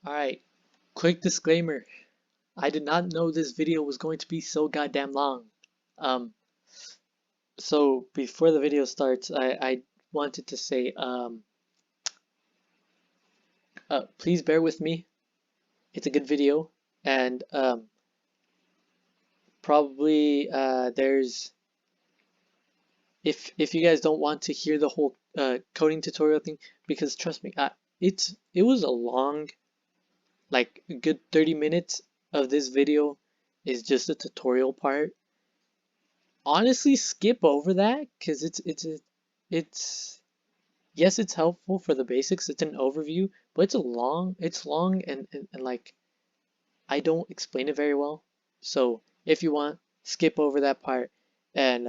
Alright, quick disclaimer. I did not know this video was going to be so goddamn long. Um, so before the video starts, I wanted to say, please bear with me. It's a good video, and probably there's if you guys don't want to hear the whole coding tutorial thing, because trust me, it was a long, like a good 30 minutes of this video is just the tutorial part. Honestly, skip over that because it's yes, it's helpful for the basics. It's an overview, but it's long and like I don't explain it very well. So if you want, skip over that part and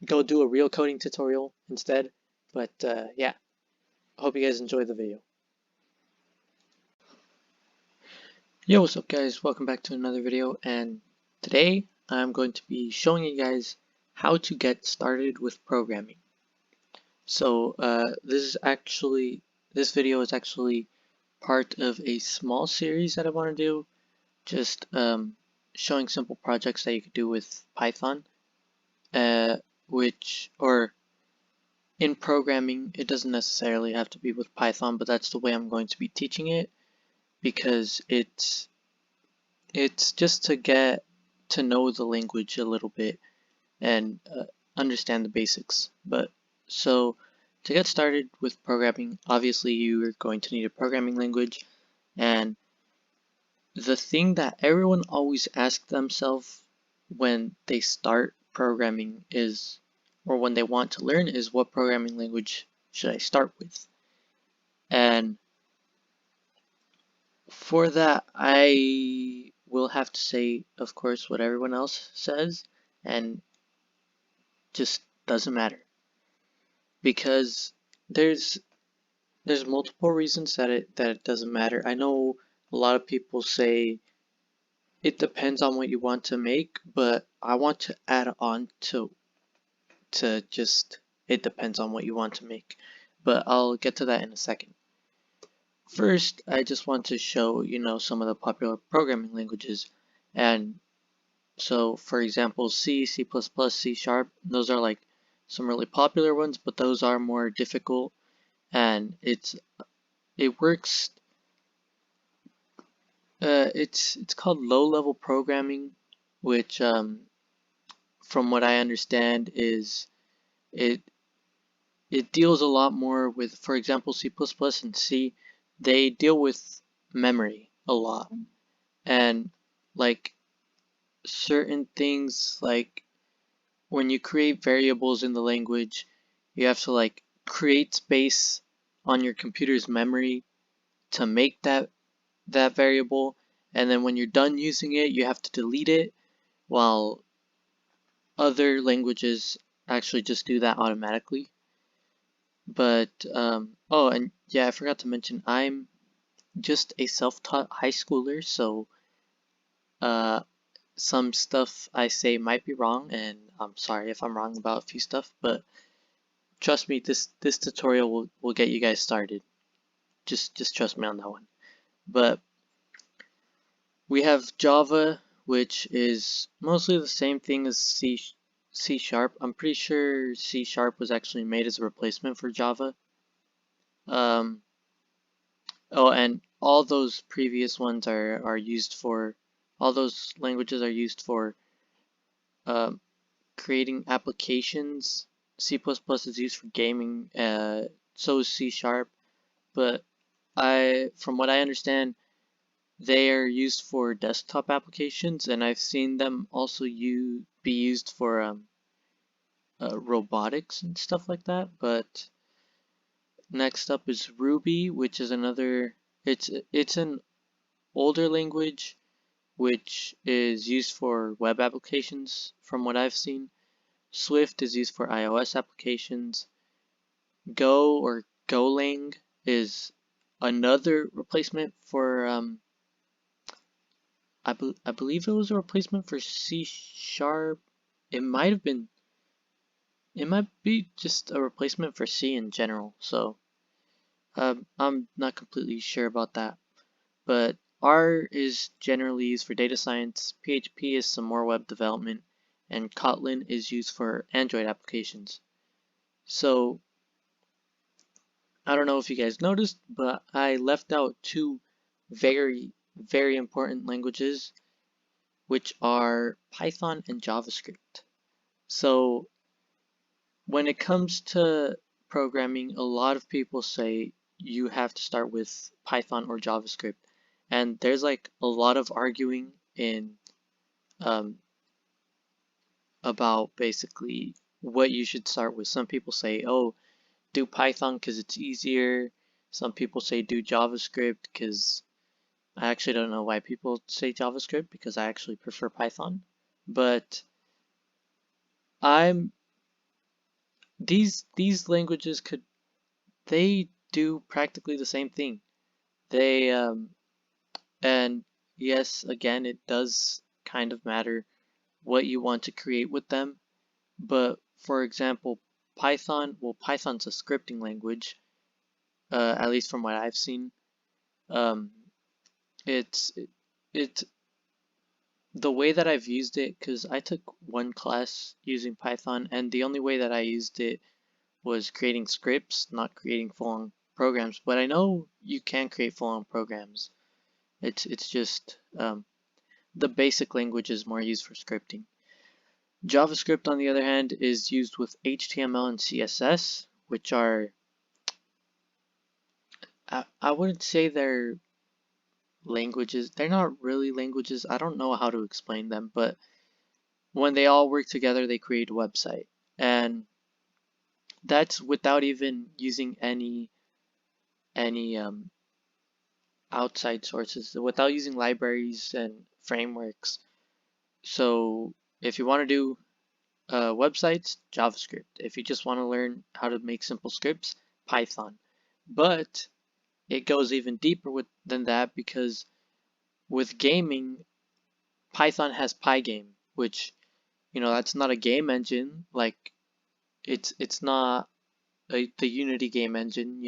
go do a real coding tutorial instead. But yeah, I hope you guys enjoy the video. Yo, what's up guys? Welcome back to another video, and today I'm going to be showing you guys how to get started with programming. So this video is actually part of a small series that I want to do, just showing simple projects that you could do with Python, or in programming, it doesn't necessarily have to be with Python, but that's the way I'm going to be teaching it, because it's just to get to know the language a little bit and understand the basics. But so to get started with programming, obviously you are going to need a programming language, and the thing that everyone always asks themselves when they start programming is, or when they want to learn, is what programming language should I start with? And for that, I will have to say, of course, what everyone else says, and just doesn't matter, because there's multiple reasons that it doesn't matter. I know a lot of people say it depends on what you want to make, but I want to add on to just it depends on what you want to make. But I'll get to that in a second. First, I just want to show some of the popular programming languages. And so for example, C, C++, C#, those are like some really popular ones, but those are more difficult, and it works. It's called low-level programming, which from what I understand is it deals a lot more with, for example, C++ and C, they deal with memory a lot, and like certain things, like when you create variables in the language, you have to like create space on your computer's memory to make that variable, and then when you're done using it, you have to delete it, while other languages actually just do that automatically. But oh, and yeah, I forgot to mention, I'm just a self-taught high schooler, so some stuff I say might be wrong, and I'm sorry if I'm wrong about a few stuff, but trust me, this tutorial will get you guys started. Just trust me on that one. But we have Java, which is mostly the same thing as C#. I'm pretty sure C# was actually made as a replacement for Java. Oh, and all those previous ones are used for, all those languages are used for creating applications. C++ is used for gaming, so is C#, but from what I understand, they are used for desktop applications, and I've seen them also be used for robotics and stuff like that. But next up is Ruby, which is another, it's an older language which is used for web applications from what I've seen. Swift is used for iOS applications. Go, or Golang, is another replacement for I believe it was a replacement for C#. It might be just a replacement for C in general, so I'm not completely sure about that. but R is generally used for data science, PHP is some more web development, and Kotlin is used for Android applications. So I don't know if you guys noticed, but I left out two very important languages, which are Python and JavaScript. So when it comes to programming, a lot of people say you have to start with Python or JavaScript. And there's like a lot of arguing in um, about basically what you should start with. Some people say, oh, do Python because it's easier. Some people say do JavaScript because I actually don't know why people say JavaScript because I actually prefer Python. But I'm these languages they do practically the same thing. They and yes, again, it does kind of matter what you want to create with them. But for example, Python's a scripting language, at least from what I've seen. Um, it's it the way that I've used it, because I took one class using Python, and the only way that I used it was creating scripts, not creating full-on programs. But I know you can create full-on programs. It's just the basic language is more used for scripting. JavaScript, on the other hand, is used with HTML and CSS, which are, I wouldn't say they're languages. They're not really languages. I don't know how to explain them, but when they all work together, they create a website. And that's without even using any outside sources, without using libraries and frameworks. So if you want to do websites, JavaScript. If you just want to learn how to make simple scripts, Python. But it goes even deeper than that, because with gaming, Python has Pygame, which, that's not a game engine. Like it's not the Unity game engine.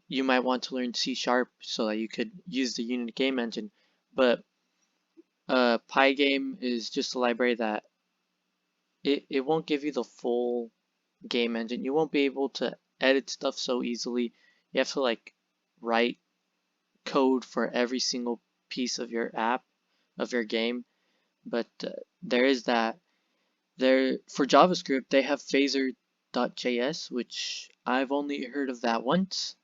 You might want to learn C# so that you could use the Unity game engine. But Pygame is just a library that it won't give you the full game engine. You won't be able to edit stuff so easily. You have to like write code for every single piece of your app, of your game. But there is that. There for JavaScript, they have phaser.js, which I've only heard of that once.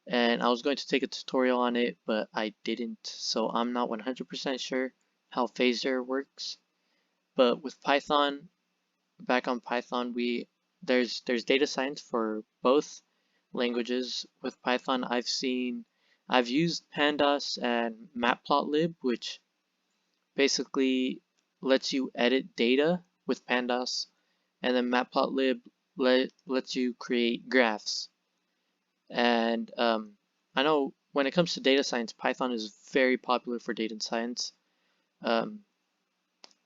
And I was going to take a tutorial on it, but I didn't. So I'm not 100% sure how phaser works. But with Python, back on Python, there's data science for both languages. With Python, I've used pandas and matplotlib, which basically lets you edit data with pandas, and then matplotlib lets you create graphs. And I know when it comes to data science, Python is very popular for data science. Um,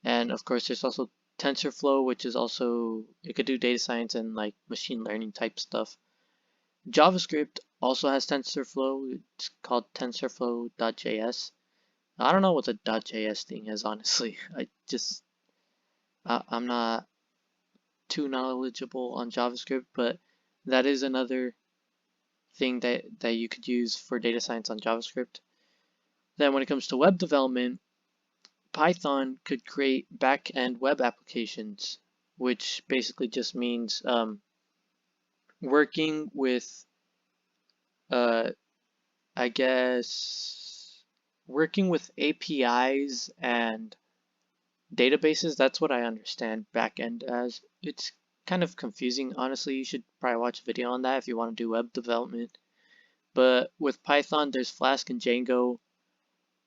And of course, there's also TensorFlow, which is also, it could do data science and like machine learning type stuff. JavaScript also has TensorFlow. It's called TensorFlow.js. I don't know what the .js thing is, honestly. I'm not too knowledgeable on JavaScript, but that is another thing that you could use for data science on JavaScript. Then when it comes to web development, Python could create back-end web applications, which basically just means working with, uh, I guess, working with APIs and databases. That's what I understand back-end as. It's kind of confusing. Honestly, you should probably watch a video on that if you want to do web development. But with Python, there's Flask and Django,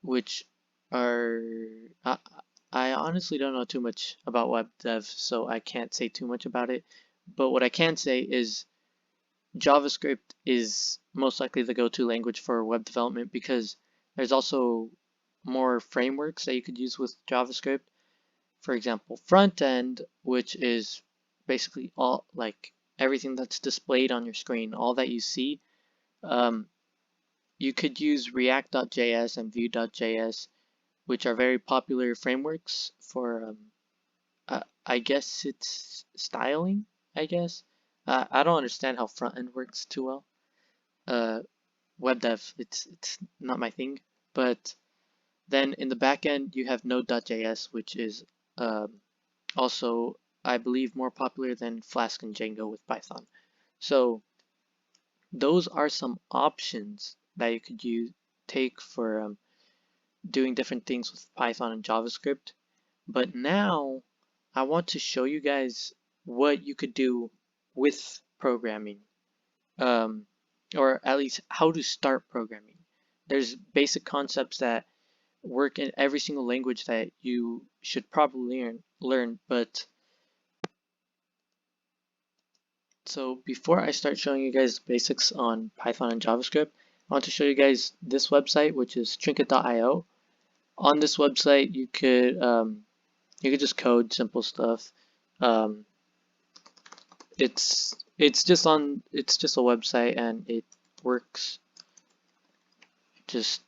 which are I honestly don't know too much about web dev, so I can't say too much about it. But what I can say is JavaScript is most likely the go-to language for web development, because there's also more frameworks that you could use with JavaScript. For example, front end, which is basically all like everything that's displayed on your screen, all that you see. Um, you could use React.js and Vue.js, which are very popular frameworks for, I guess it's styling, I guess. I don't understand how front end works too well. Uh, Web dev, it's not my thing. But then in the back end, you have Node.js, which is um, also, I believe, more popular than Flask and Django with Python. So those are some options that you could take for doing different things with Python and JavaScript. But now I want to show you guys what you could do with programming, um, or at least how to start programming. There's basic concepts that work in every single language that you should probably learn. But so before I start showing you guys the basics on Python and JavaScript, I want to show you guys this website, which is trinket.io. On this website, you could just code simple stuff. Um, it's just a website and it works. Just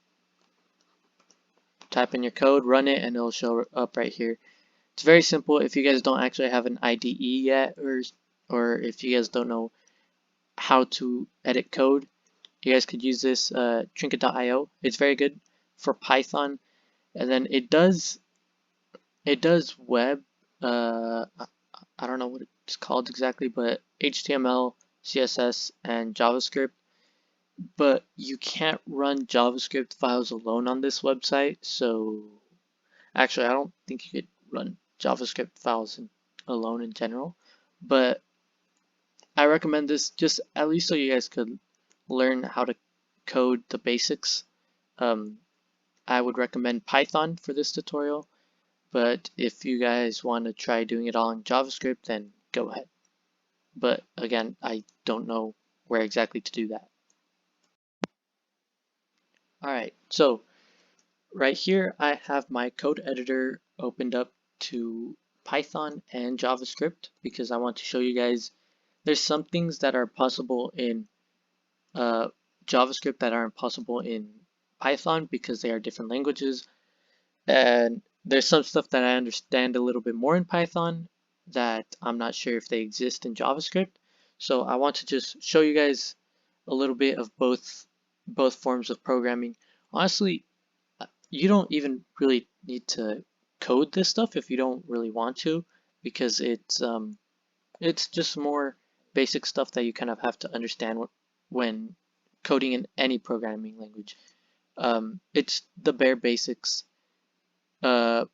type in your code, run it, and it'll show up right here. It's very simple. If you guys don't actually have an IDE yet, or if you guys don't know how to edit code, you guys could use this trinket.io. It's very good for Python, and then it does web. I don't know what it's called exactly, but HTML, CSS, and JavaScript. But you can't run JavaScript files alone on this website. So actually, I don't think you could run JavaScript files alone in general. But I recommend this just at least so you guys could learn how to code the basics. I would recommend Python for this tutorial. But if you guys want to try doing it all in JavaScript, then go ahead. But again, I don't know where exactly to do that. All right, so right here I have my code editor opened up to Python and JavaScript because I want to show you guys there's some things that are possible in uh, JavaScript that aren't possible in Python because they are different languages. And there's some stuff that I understand a little bit more in Python that I'm not sure if they exist in JavaScript. So I want to just show you guys a little bit of both forms of programming. Honestly, you don't even really need to code this stuff if you don't really want to, because it's just more basic stuff that you kind of have to understand when coding in any programming language. It's the bare basics. Uh,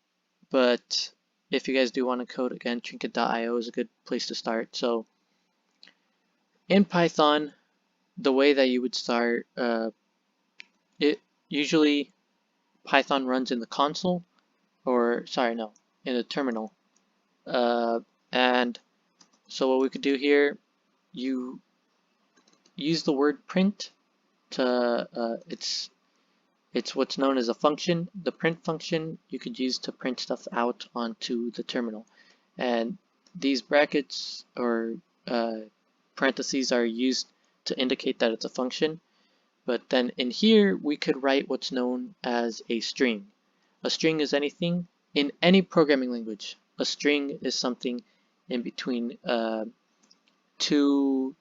but if you guys do want to code, again, trinket.io is a good place to start. So in Python, the way that you would start, it usually Python runs in the console, or sorry, no, in the terminal. And so what we could do here, you use the word print to, it's what's known as a function. The print function you could use to print stuff out onto the terminal. And these brackets or parentheses are used to indicate that it's a function. But then in here, we could write what's known as a string. A string is anything in any programming language. A string is something in between two,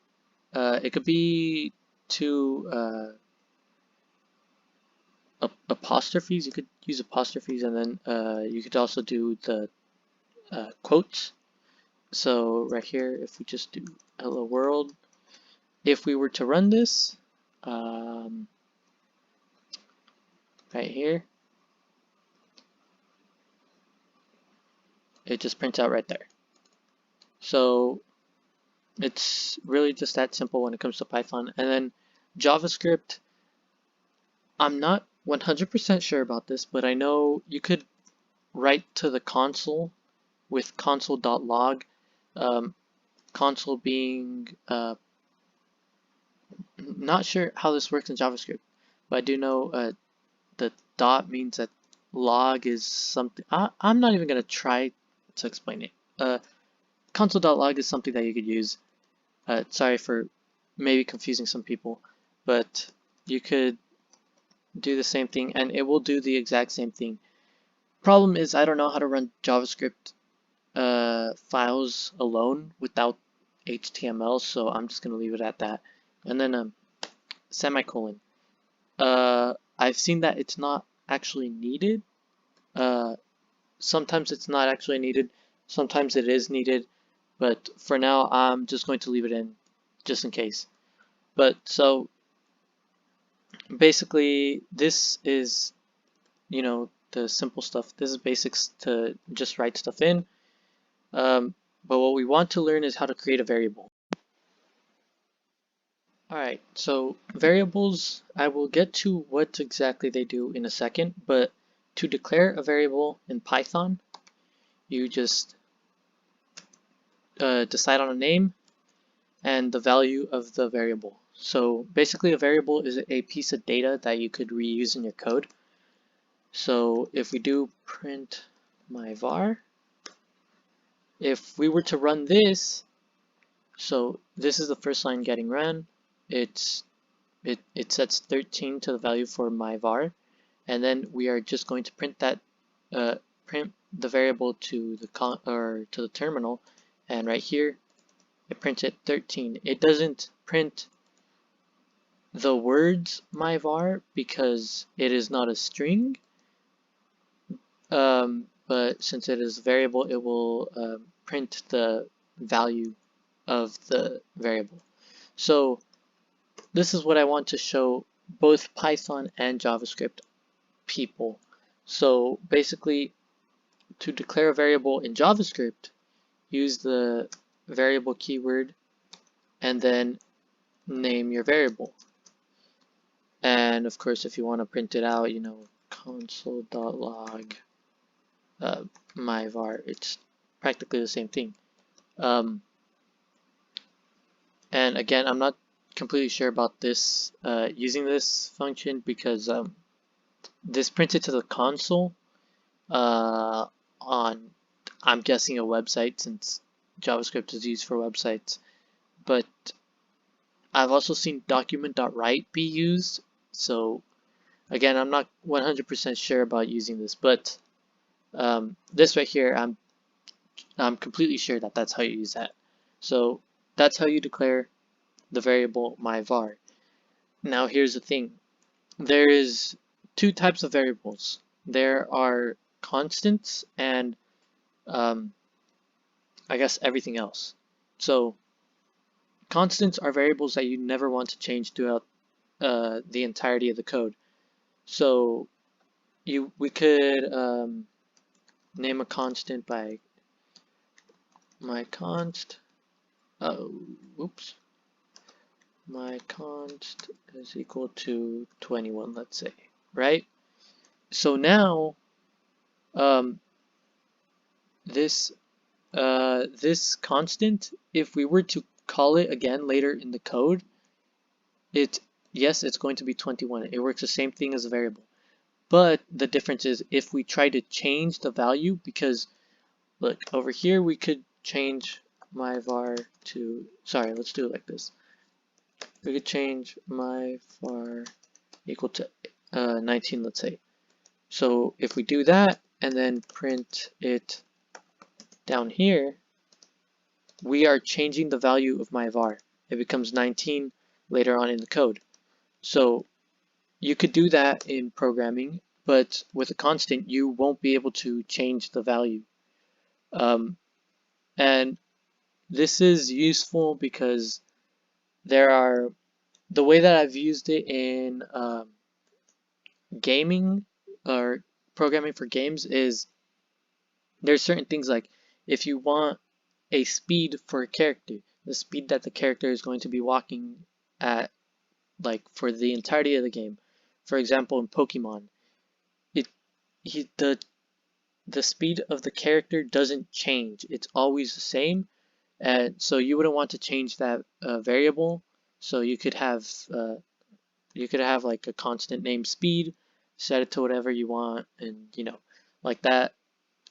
it could be two apostrophes. You could use apostrophes, and then you could also do the quotes. So right here, if we just do hello world, if we were to run this, right here, it just prints out right there. So it's really just that simple when it comes to Python. And then JavaScript, I'm not 100% sure about this, but I know you could write to the console with console.log, console being, not sure how this works in JavaScript, but I do know the dot means that log is something. I'm not even going to try to explain it. Console.log is something that you could use. Sorry for maybe confusing some people, but you could do the same thing, and it will do the exact same thing. Problem is, I don't know how to run JavaScript files alone without HTML, so I'm just gonna leave it at that. And then semicolon. I've seen that it's not actually needed. Uh, Sometimes it's not actually needed, sometimes it is needed, but for now I'm just going to leave it in just in case. But so basically this is, the simple stuff. This is basics to just write stuff in. But what we want to learn is how to create a variable. Alright, so variables, I will get to what exactly they do in a second, but to declare a variable in Python, you just decide on a name and the value of the variable. So basically a variable is a piece of data that you could reuse in your code. So if we do print my var, if we were to run this, so this is the first line getting run, it sets 13 to the value for my var, and then we are just going to print that print the variable to the terminal, and right here it prints it 13. It doesn't print the words my var because it is not a string, but since it is a variable, it will print the value of the variable. So this is what I want to show both Python and JavaScript people. So basically, to declare a variable in JavaScript, use the variable keyword and then name your variable. And of course, if you want to print it out, console.log my var, it's practically the same thing. And again, I'm not completely sure about this using this function because this prints it to the console on, I'm guessing, a website, since JavaScript is used for websites. But I've also seen document.write be used, so again, I'm not 100% sure about using this, but this right here, I'm completely sure that that's how you use that. So that's how you declare the variable my var. Now here's the thing. There is two types of variables. There are constants and I guess everything else. So constants are variables that you never want to change throughout the entirety of the code. So we could name a constant by my const. Oops. My const is equal to 21, let's say, right? So now this this constant, if we were to call it again later in the code, yes, it's going to be 21. It works the same thing as a variable. But the difference is if we try to change the value, because look, over here we could change my var to, sorry, let's do it like this. We could change my var equal to 19, let's say. So if we do that and then print it down here, we are changing the value of my var. It becomes 19 later on in the code. So you could do that in programming, but with a constant, you won't be able to change the value. And this is useful because the way that I've used it in gaming or programming for games is there's certain things like if you want a speed for a character, the speed that the character is going to be walking at, like for the entirety of the game. For example, in Pokemon, the speed of the character doesn't change. It's always the same, and so you wouldn't want to change that variable. So you could have like a constant named speed, set it to whatever you want, and like that.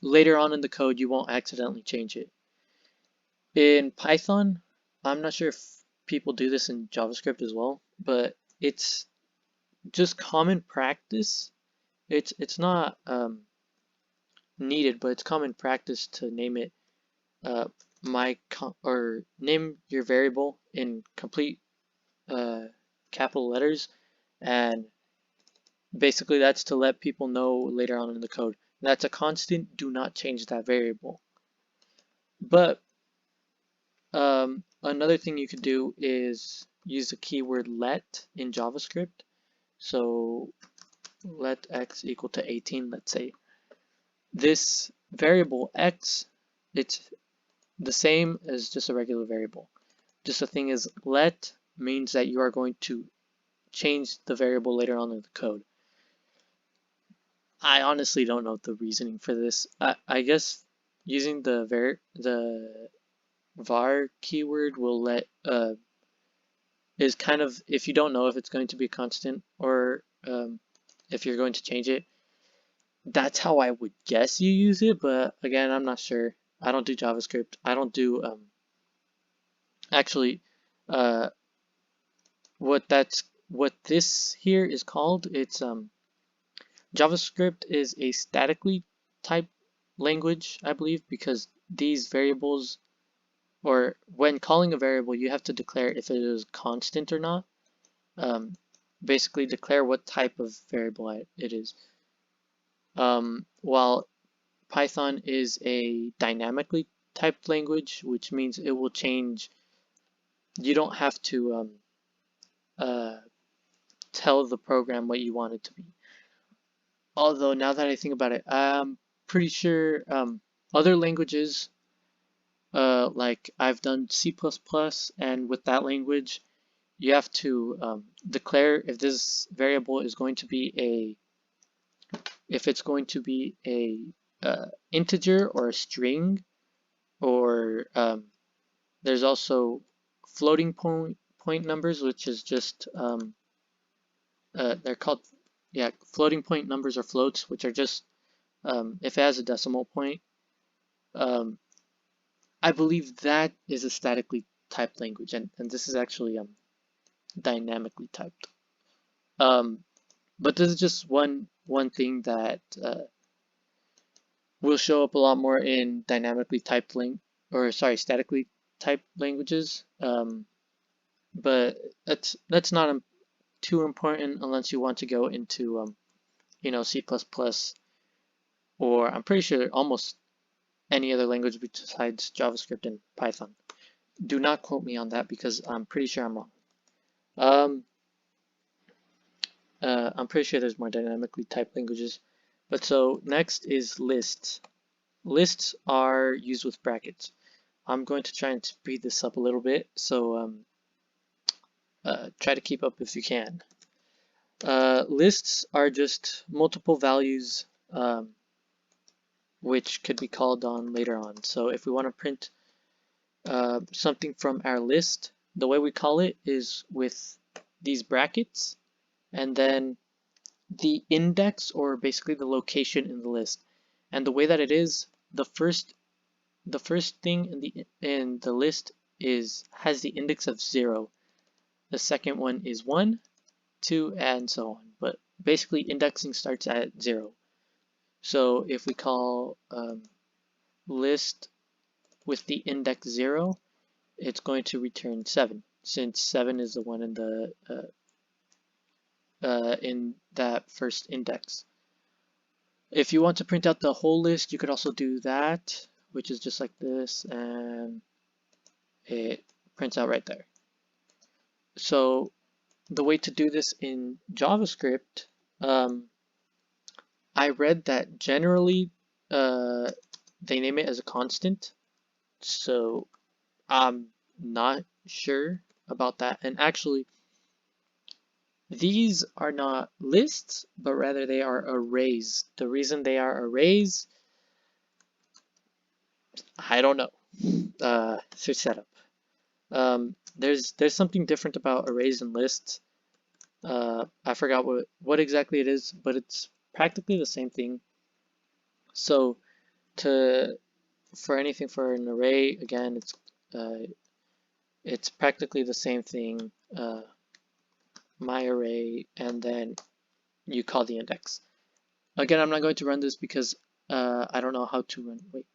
Later on in the code, you won't accidentally change it. In Python, I'm not sure if people do this in JavaScript as well, but it's just common practice. It's not needed, but it's common practice to name it uh, or name your variable in complete uh, capital letters, and basically that's to let people know later on in the code that's a constant. Do not change that variable. But another thing you could do is use the keyword let in JavaScript. So let x equal to 18, let's say. This variable x, it's the same as just a regular variable. Just the thing is, let means that you are going to change the variable later on in the code. I honestly don't know the reasoning for this. I guess using the var keyword will let is kind of, if you don't know if it's going to be constant or if you're going to change it, that's how I would guess you use it. But again, I'm not sure. I don't do JavaScript. I don't do actually uh, what this here is called. It's JavaScript is a statically typed language, I believe, because these variables, or when calling a variable, you have to declare if it is constant or not. Basically declare what type of variable it is. While Python is a dynamically typed language, which means it will change. You don't have to uh, tell the program what you want it to be. Although now that I think about it, I'm pretty sure other languages, like I've done C++, and with that language, you have to declare if this variable is going to be if it's going to be a integer or a string, or there's also floating point numbers, which is just they're called, yeah, floating point numbers or floats, which are just if it has a decimal point. Um, I believe that is a statically typed language, and this is actually dynamically typed. But this is just one thing that will show up a lot more in dynamically typed statically typed languages. But that's not too important unless you want to go into C++, or I'm pretty sure almost any other language besides JavaScript and Python. Do not quote me on that because I'm pretty sure I'm wrong. I'm pretty sure there's more dynamically typed languages. But so next is lists. Lists are used with brackets. I'm going to try and speed this up a little bit, so try to keep up if you can. Lists are just multiple values which could be called on later on. So if we want to print something from our list, the way we call it is with these brackets and then the index, or basically the location in the list. And the way that it is, the first thing in the list has the index of 0. The second one is 1, 2, and so on. But basically indexing starts at 0. So if we call list with the index 0, it's going to return 7, since 7 is the one in that first index. If you want to print out the whole list, you could also do that, which is just like this, and it prints out right there. So the way to do this in JavaScript, I read that generally they name it as a constant, so I'm not sure about that. And actually, these are not lists, but rather they are arrays. The reason they are arrays, I don't know. Search that up. There's something different about arrays and lists. I forgot what exactly it is, but it's practically the same thing. So for anything for an array, again, it's practically the same thing. my array, and then you call the index. Again, I'm not going to run this because I don't know how to run. Wait.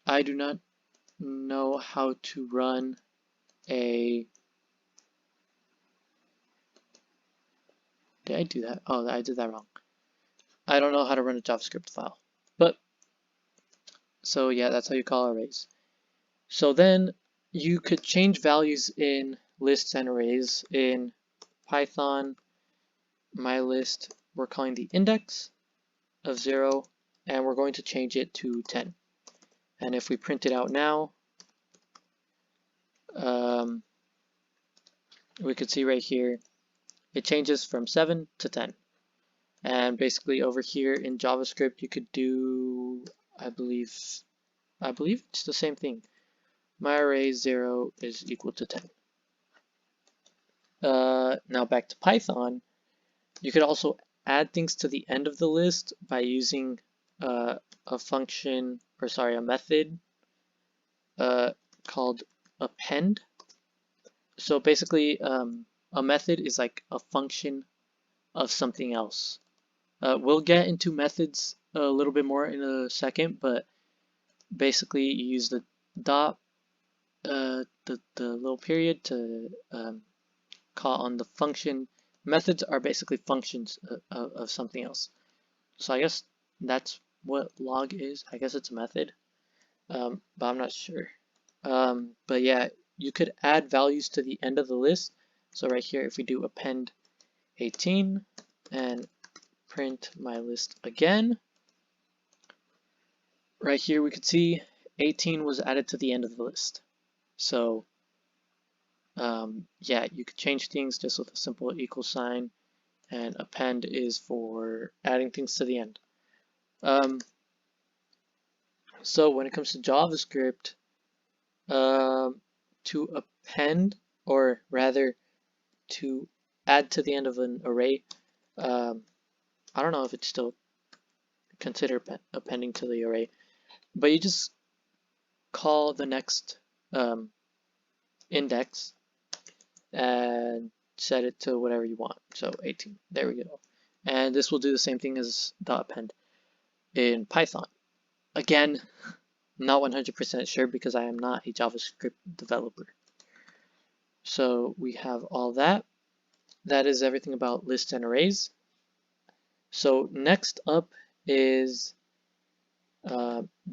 I do not know how to run a. Did I do that? Oh, I did that wrong. I don't know how to run a JavaScript file. But, so yeah, that's how you call arrays. So then you could change values in lists and arrays. In Python, my list, we're calling the index of 0, and we're going to change it to 10. And if we print it out now, we could see right here, it changes from 7 to 10. And basically over here in JavaScript, you could do, I believe it's the same thing. My array 0 is equal to 10. Now back to Python, you could also add things to the end of the list by using a function, or sorry, a method called append. So basically, a method is like a function of something else. We'll get into methods a little bit more in a second, but basically you use the dot, the little period to call on the function. Methods are basically functions of something else. So I guess that's what log is. I guess it's a method, but I'm not sure. But yeah, you could add values to the end of the list. So right here, if we do append 18 and print my list again, right here we could see 18 was added to the end of the list. So yeah, you could change things just with a simple equal sign, and append is for adding things to the end. So when it comes to JavaScript, to append, or rather to add to the end of an array, I don't know if it's still considered appending to the array, but you just call the next index and set it to whatever you want. So 18, there we go. And this will do the same thing as .append in Python. Again, not 100% sure because I am not a JavaScript developer. So we have all that. That is everything about lists and arrays. So next up is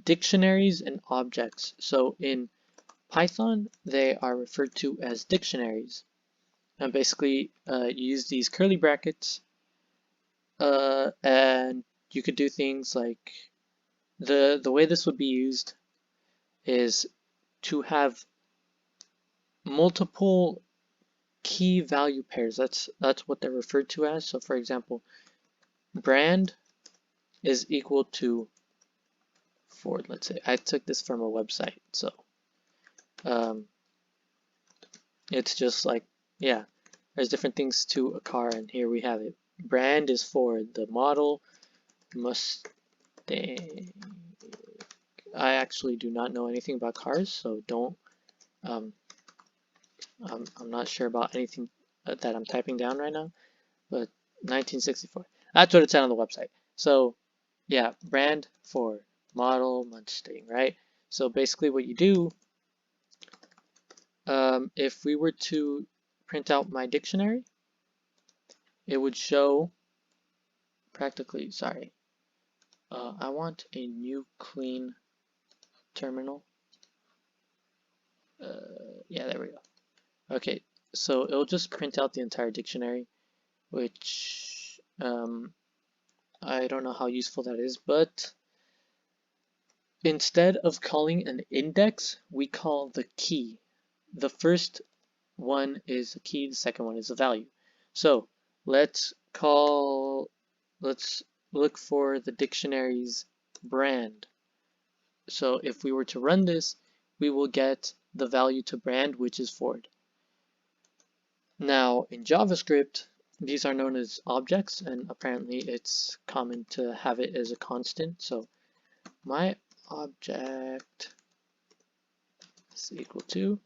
dictionaries and objects. So in Python, they are referred to as dictionaries. And basically, you use these curly brackets, and you could do things like the way this would be used is to have multiple key value pairs. That's what they're referred to as. So for example, brand is equal to Ford. Let's say I took this from a website, so it's just like, yeah, there's different things to a car, and here we have it. Brand is Ford, the model Mustang. I actually do not know anything about cars, so don't. I'm not sure about anything that I'm typing down right now, but 1964. That's what it said on the website. So yeah, brand Ford, model Mustang, right? So basically what you do, if we were to print out my dictionary, it would show practically, sorry, I want a new clean terminal. Yeah, there we go. Okay, so it'll just print out the entire dictionary, which I don't know how useful that is, but instead of calling an index, we call the key. The first one is a key, the second one is a value. So let's look for the dictionary's brand. So if we were to run this, we will get the value to brand, which is Ford. Now in JavaScript, these are known as objects, and apparently it's common to have it as a constant. So my object is equal to,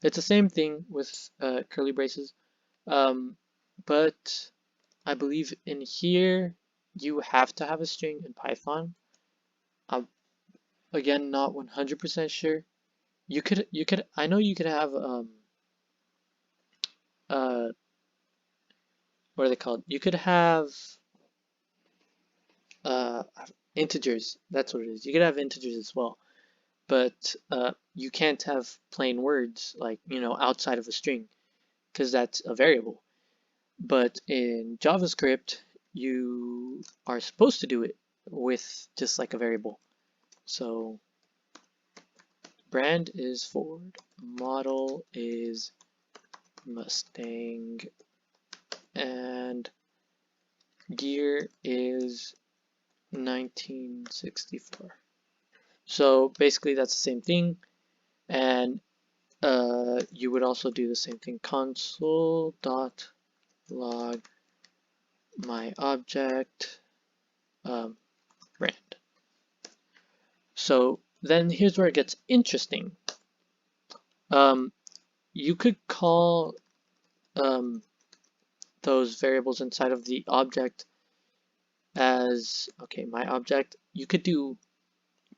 It's the same thing with curly braces, but I believe in here you have to have a string in Python. I'm again not 100% sure. You could I know you could have uh what are they called? You could have uh integers. That's what it is. You could have integers as well, but you can't have plain words like, you know, outside of a string because that's a variable. But in JavaScript, you are supposed to do it with just like a variable. So brand is Ford, model is Mustang, and year is 1964. So basically that's the same thing, and you would also do the same thing. Console dot log my object brand. So then here's where it gets interesting. Um, you could call those variables inside of the object as, okay, my object. You could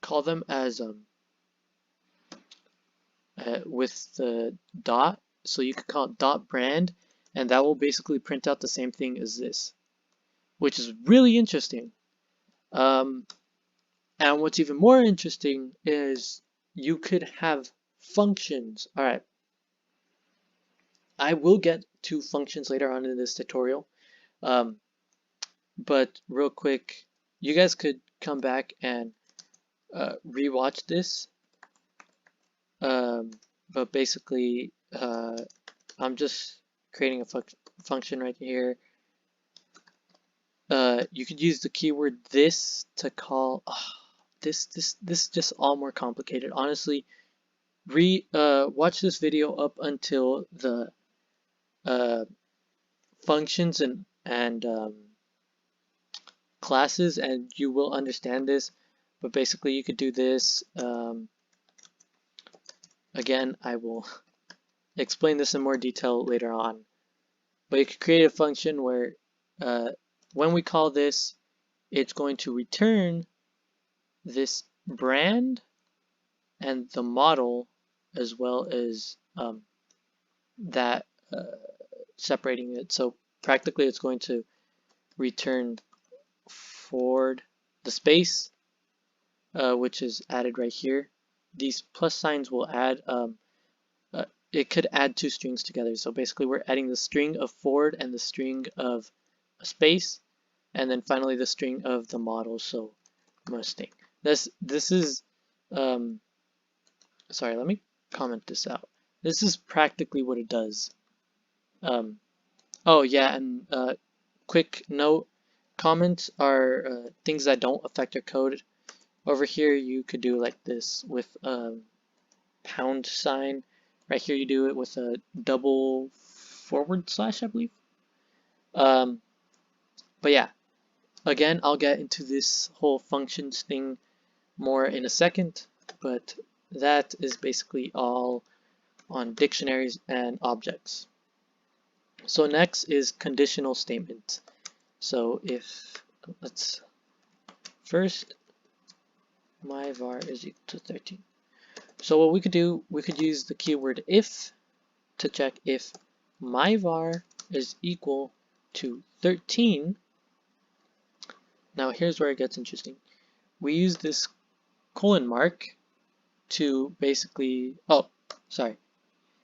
call them as with the dot. So you could call it dot brand, and that will basically print out the same thing as this, which is really interesting. And what's even more interesting is you could have functions. All right, I will get to functions later on in this tutorial. Um, but real quick, you guys could come back and rewatch this. But basically, I'm just creating a function right here. You could use the keyword this to call this is just all more complicated. Honestly, watch this video up until the functions and classes, and you will understand this. But basically, you could do this. Again, I will explain this in more detail later on. But you could create a function where when we call this, it's going to return this brand and the model, as well as that separating it. So practically it's going to return Ford, the space, which is added right here. These plus signs will add, it could add two strings together. So basically we're adding the string of Ford and the string of a space, and then finally the string of the model, so Mustang. This is, sorry, let me comment this out. This is practically what it does. Oh yeah, and quick note, comments are things that don't affect your code. Over here you could do like this with pound sign. Right here you do it with a double forward slash, I believe. But yeah, again, I'll get into this whole functions thing more in a second, but that is basically all on dictionaries and objects. So next is conditional statement. So if, let's first, my var is equal to 13. So what we could do, we could use the keyword if to check if my var is equal to 13. Now here's where it gets interesting. We use this colon mark to basically, oh, sorry.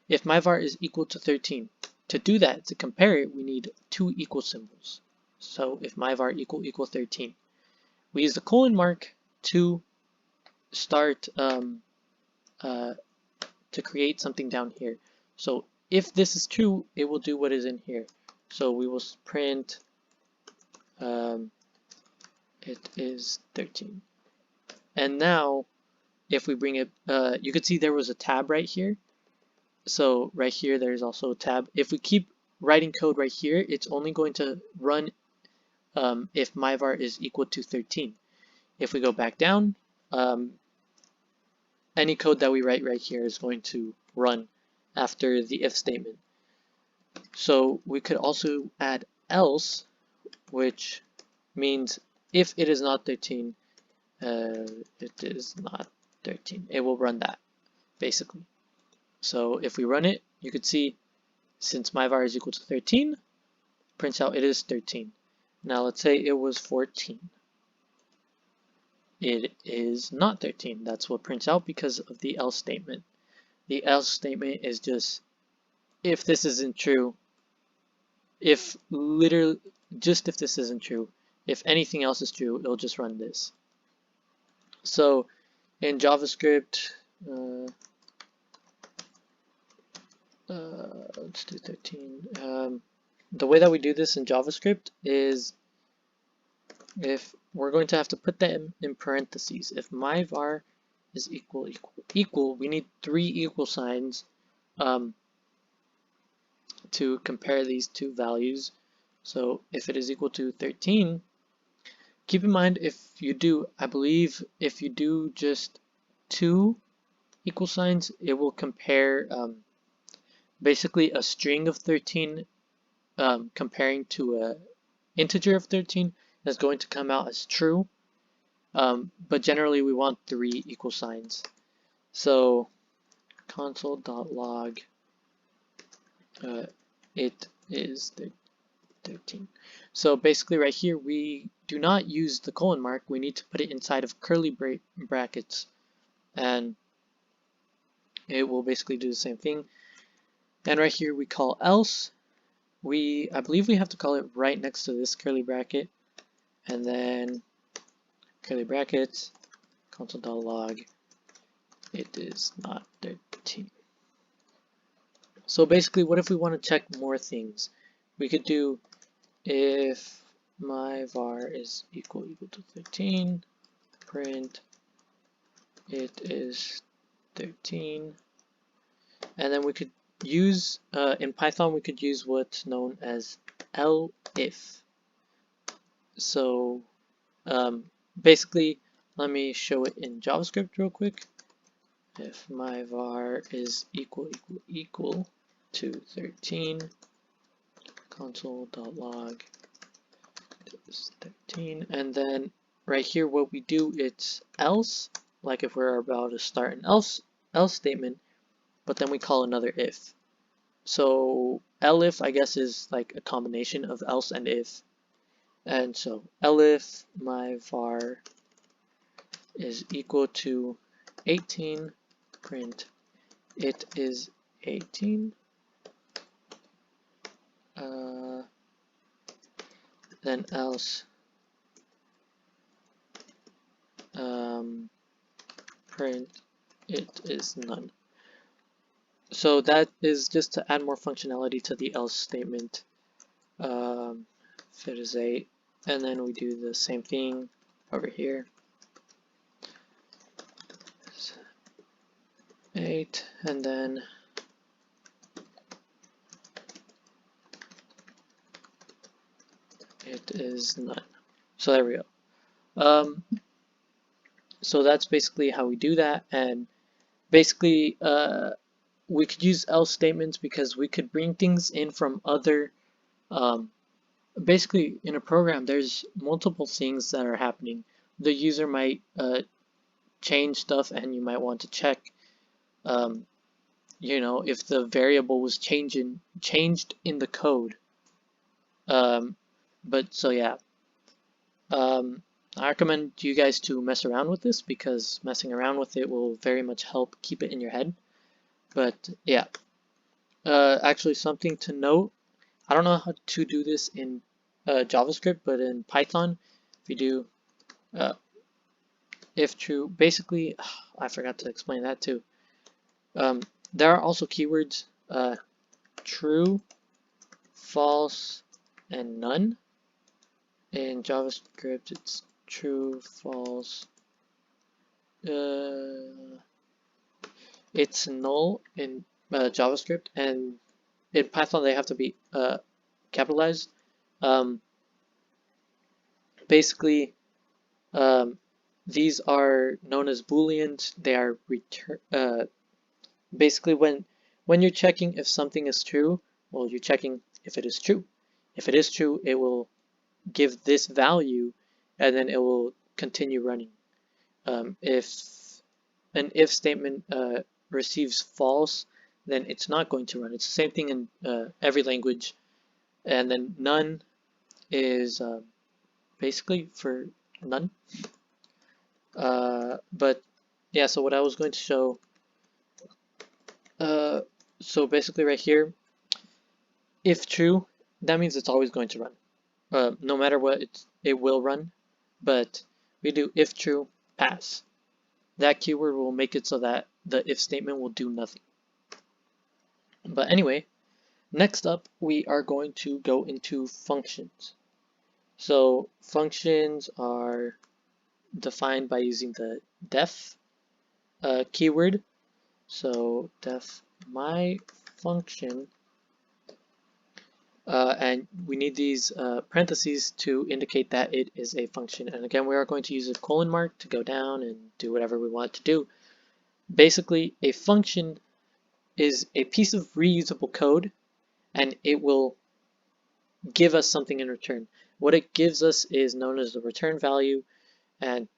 If my var is equal to 13, to do that, to compare it, we need two equal symbols. So if my var equal 13, we use the colon mark to start to create something down here. So if this is true, it will do what is in here. So we will print it is 13. And now if we bring it, you can see there was a tab right here. So right here, there's also a tab. If we keep writing code right here, it's only going to run if my var is equal to 13. If we go back down, any code that we write right here is going to run after the if statement. So we could also add else, which means if it is not 13, it is not 13. It will run that, basically. So if we run it, you could see since my var is equal to 13, prints out it is 13. Now let's say it was 14. It is not 13. That's what prints out because of the else statement. The else statement is just if this isn't true, if literally just if this isn't true, if anything else is true, it'll just run this. So in JavaScript, let's do 13. The way that we do this in JavaScript is if we're going to have to put them in parentheses. If my var is equal, we need 3 equal signs to compare these two values. So if it is equal to 13, keep in mind if you do, I believe if you do just 2 equal signs, it will compare basically a string of 13 comparing to a integer of 13 that's going to come out as true. But generally we want 3 equal signs. So console.log it is 13. So basically right here we do not use the colon mark, we need to put it inside of curly brackets, and it will basically do the same thing. And right here we call else. I believe we have to call it right next to this curly bracket, and then curly brackets console.log it is not 13. So basically, what if we want to check more things? We could do if my var is equal to 13, print it is 13, and then we could use in Python we could use what's known as elif. So basically, let me show it in JavaScript real quick. If my var is equal to 13, console.log is 13, and then right here what we do, it's else, like if we're about to start an else statement, but then we call another if. So elif, I guess, is like a combination of else and if. And so elif my var is equal to 18, print it is 18. Then else print it is none. So that is just to add more functionality to the else statement. If it is 8, and then we do the same thing over here. 8, and then it is none. So there we go. So that's basically how we do that, and basically we could use else statements because we could bring things in from other basically in a program there's multiple things that are happening. The user might change stuff and you might want to check you know, if the variable was changed in the code. But so yeah, I recommend you guys to mess around with this because messing around with it will very much help keep it in your head. But yeah, actually something to note, I don't know how to do this in JavaScript, but in Python, if you do if true, basically, I forgot to explain that too. There are also keywords true, false, and none. In JavaScript, it's true, false. It's null in JavaScript, and in Python they have to be capitalized. Basically, these are known as booleans. They are basically when when you're checking if something is true, well, you're checking if it is true. If it is true, it will give this value, and then it will continue running. If an if statement receives false, then it's not going to run. It's the same thing in every language. And then none is basically for none. But yeah, so what I was going to show, so basically right here, if true, that means it's always going to run. No matter what, it will run. But we do if true, pass. That keyword will make it so that the if statement will do nothing. But anyway, next up, we are going to go into functions. So functions are defined by using the def keyword. So def my function, and we need these parentheses to indicate that it is a function. And again, we are going to use a colon mark to go down and do whatever we want to do. Basically, a function is a piece of reusable code, and it will give us something in return. What it gives us is known as the return value, and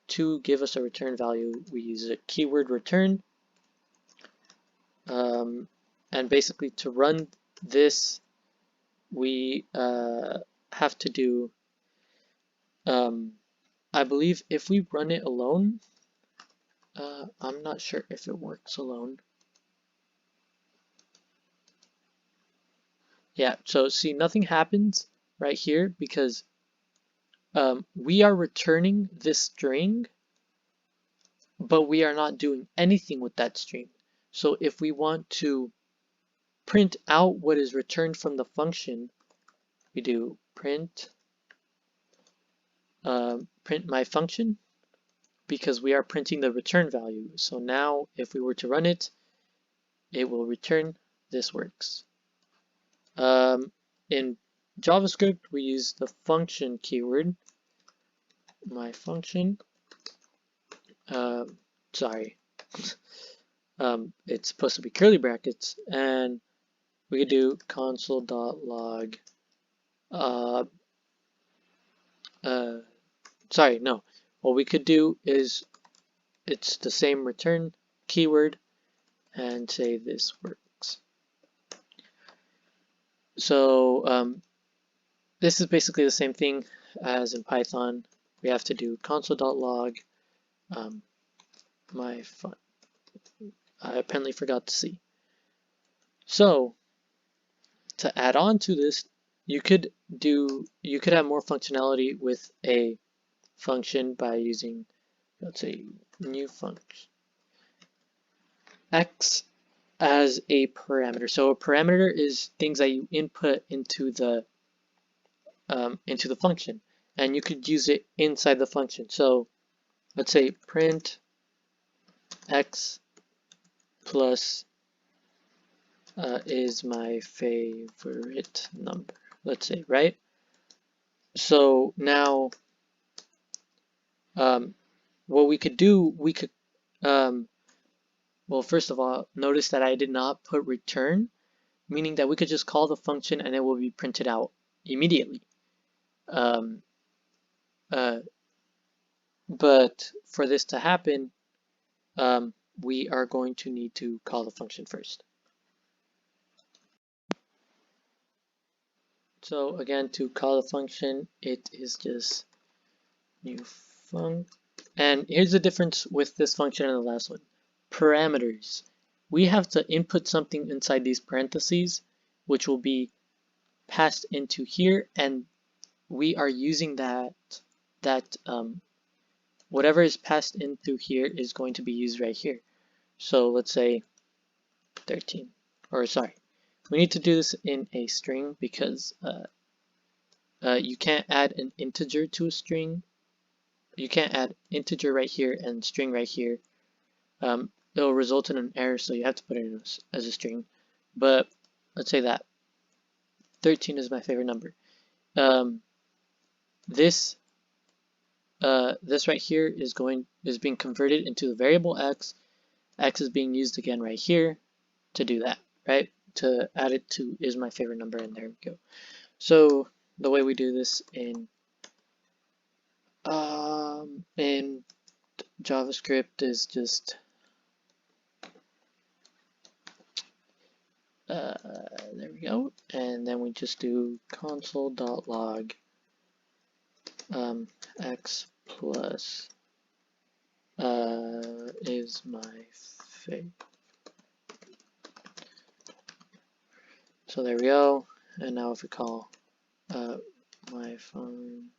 to give us a return value, we use a keyword return. And basically, to run this, we have to do, I believe if we run it alone, I'm not sure if it works alone. Yeah, so see, nothing happens right here because we are returning this string, but we are not doing anything with that string. So if we want to print out what is returned from the function, we do print my function, because we are printing the return value. So now if we were to run it, it will return this works. In JavaScript, we use the function keyword, my function. Sorry, it's supposed to be curly brackets, and we could do console.log. Sorry, no. What we could do is it's the same return keyword and say this works. So this is basically the same thing as in Python. We have to do console.log. My fun. I apparently forgot to see. So to add on to this, you could have more functionality with a function by using, let's say, new function x as a parameter. So a parameter is things that you input into the function, and you could use it inside the function. So let's say print x plus is my favorite number, let's say, right? So now what we could do, we could well, first of all, notice that I did not put return, meaning that we could just call the function and it will be printed out immediately. But for this to happen, we are going to need to call the function first. So again, to call the function, it is just new func. And here's the difference with this function and the last one. Parameters. We have to input something inside these parentheses, which will be passed into here, and we are using whatever is passed in through here is going to be used right here. So let's say 13, or sorry, we need to do this in a string because you can't add an integer to a string. You can't add integer right here and string right here. It'll result in an error, so you have to put it in as a string. But let's say that 13 is my favorite number. This right here is being converted into the variable x. X is being used again right here to do that. right? To add it to is my favorite number, and there we go. So the way we do this in JavaScript is just there we go, and then we just do console.log x plus is my favorite. So there we go. And now if we call my phone,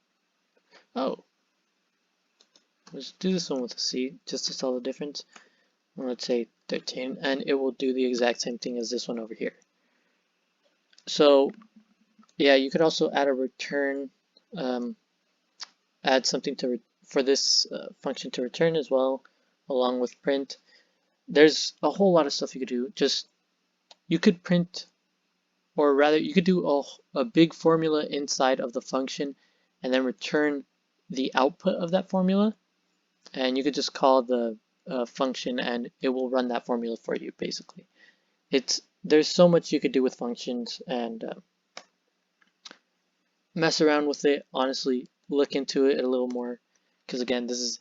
oh, let's do this one with a C just to tell the difference. Let's say 13, and it will do the exact same thing as this one over here. So yeah, you could also add a return, add something to for this function to return as well, along with print. There's a whole lot of stuff you could do. Just you could print, or rather you could do a big formula inside of the function and then return the output of that formula, and you could just call the function and it will run that formula for you. Basically, there's so much you could do with functions, and mess around with it. Honestly, look into it a little more, because again, this is,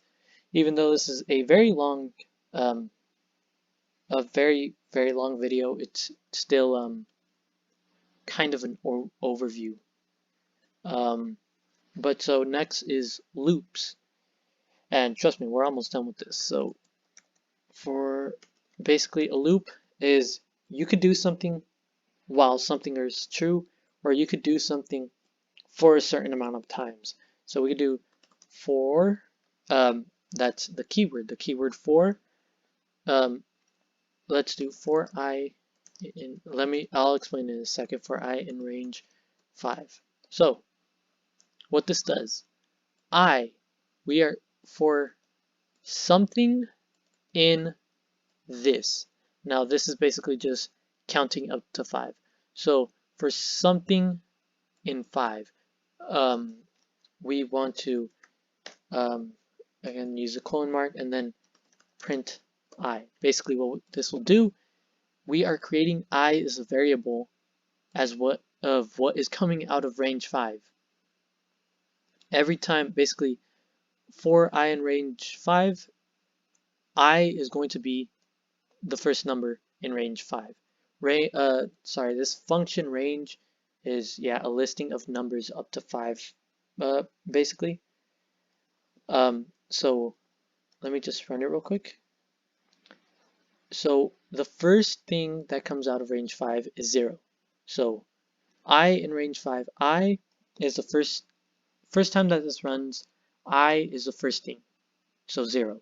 even though this is a very long very long video, it's still kind of an overview. But so next is loops, and trust me, we're almost done with this. So for basically a loop is you could do something while something is true, or you could do something for a certain amount of times. So we could do for, that's the keyword for. Let's do for I in, I'll explain in a second, for I in range 5. So what this does, we are for something in this. Now this is basically just counting up to 5. So for something in 5, we want to again use a colon mark and then print I. Basically what this will do, we are creating I as a variable as what is coming out of range 5. Every time, basically, for I in range 5, I is going to be the first number in range 5. This function range is, yeah, a listing of numbers up to 5, basically. So let me just run it real quick. So the first thing that comes out of range 5 is 0. So I in range 5, I is the first time that this runs, I is the first thing, so 0.